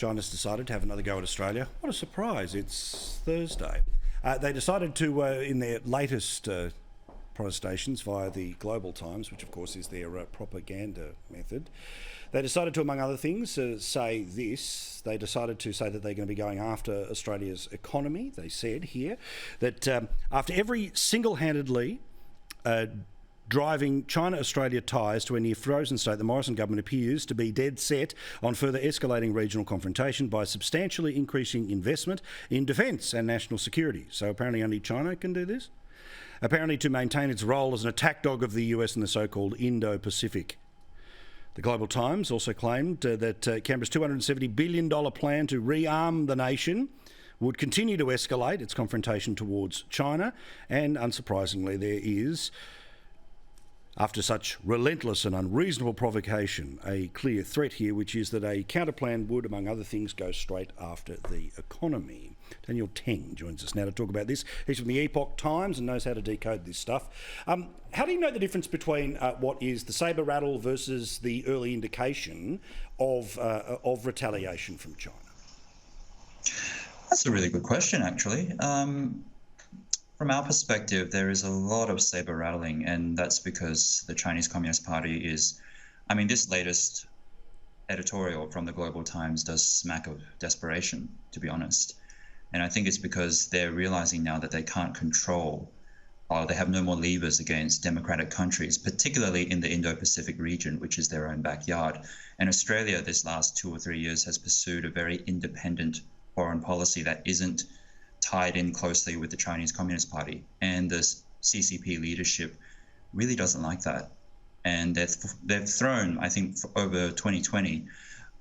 China's decided to have another go at Australia. What a surprise, it's Thursday. They decided to, in their latest protestations via the Global Times, which of course is their propaganda method, they decided to, among other things, say this. They decided to say that they're going to be going after Australia's economy. They said here that after every single-handedly driving China-Australia ties to a near frozen state, the Morrison government appears to be dead set on further escalating regional confrontation by substantially increasing investment in defence and national security. So apparently only China can do this? Apparently to maintain its role as an attack dog of the US in the so-called Indo-Pacific. The Global Times also claimed that Canberra's $270 billion plan to rearm the nation would continue to escalate its confrontation towards China, and unsurprisingly there is, after such relentless and unreasonable provocation, a clear threat here, which is that a counterplan would, among other things, go straight after the economy. Daniel Teng joins us now to talk about this. He's from the Epoch Times and knows how to decode this stuff. How do you know the difference between what is the sabre rattle versus the early indication of retaliation from China? That's a really good question, actually. From our perspective, there is a lot of sabre-rattling, and that's because the Chinese Communist Party is, this latest editorial from the Global Times does smack of desperation, to be honest. And I think it's because they're realizing now that they can't control, or they have no more levers against democratic countries, particularly in the Indo-Pacific region, which is their own backyard. And Australia, this last 2 or 3 years, has pursued a very independent foreign policy that isn't tied in closely with the Chinese Communist Party, and the CCP leadership really doesn't like that. And they've thrown, I think, for over 2020,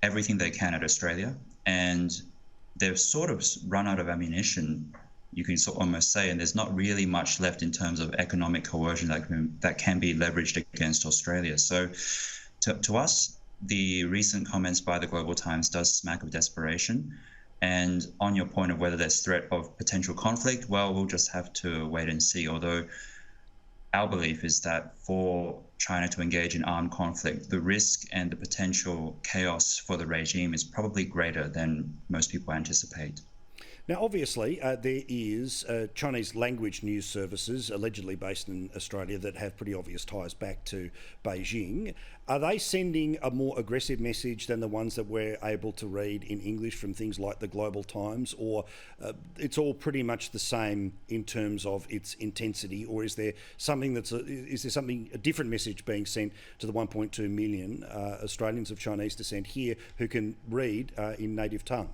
everything they can at Australia, and they've sort of run out of ammunition, you can almost say, and there's not really much left in terms of economic coercion that can be leveraged against Australia. So to us, the recent comments by the Global Times does smack of desperation. And on your point of whether there's threat of potential conflict, well, we'll just have to wait and see. Although our belief is that for China to engage in armed conflict, the risk and the potential chaos for the regime is probably greater than most people anticipate. Now, obviously, there is Chinese language news services allegedly based in Australia that have pretty obvious ties back to Beijing. Are they sending a more aggressive message than the ones that we're able to read in English from things like the Global Times, or it's all pretty much the same in terms of its intensity, or is there something a different message being sent to the 1.2 million Australians of Chinese descent here who can read in native tongue?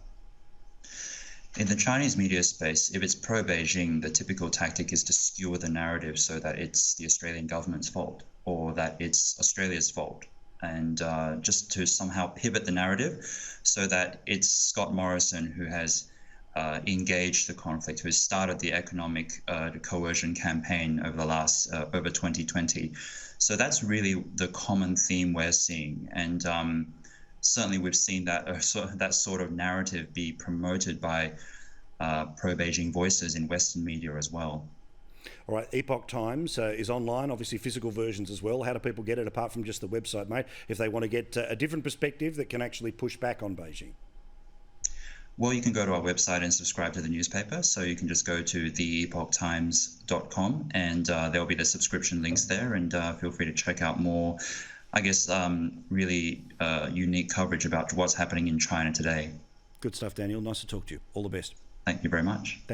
In the Chinese media space, if it's pro-Beijing, the typical tactic is to skewer the narrative so that it's the Australian government's fault, or that it's Australia's fault, and just to somehow pivot the narrative so that it's Scott Morrison who has engaged the conflict, who has started the economic coercion campaign over the last, over 2020. So that's really the common theme we're seeing. And certainly we've seen that sort of narrative be promoted by pro-Beijing voices in Western media as well. All right, Epoch Times is online, obviously physical versions as well. How do people get it apart from just the website, mate, if they want to get a different perspective that can actually push back on Beijing? Well, you can go to our website and subscribe to the newspaper. So you can just go to theepochtimes.com and there'll be the subscription links there, and feel free to check out more, really unique coverage about what's happening in China today. Good stuff, Daniel. Nice to talk to you. All the best. Thank you very much.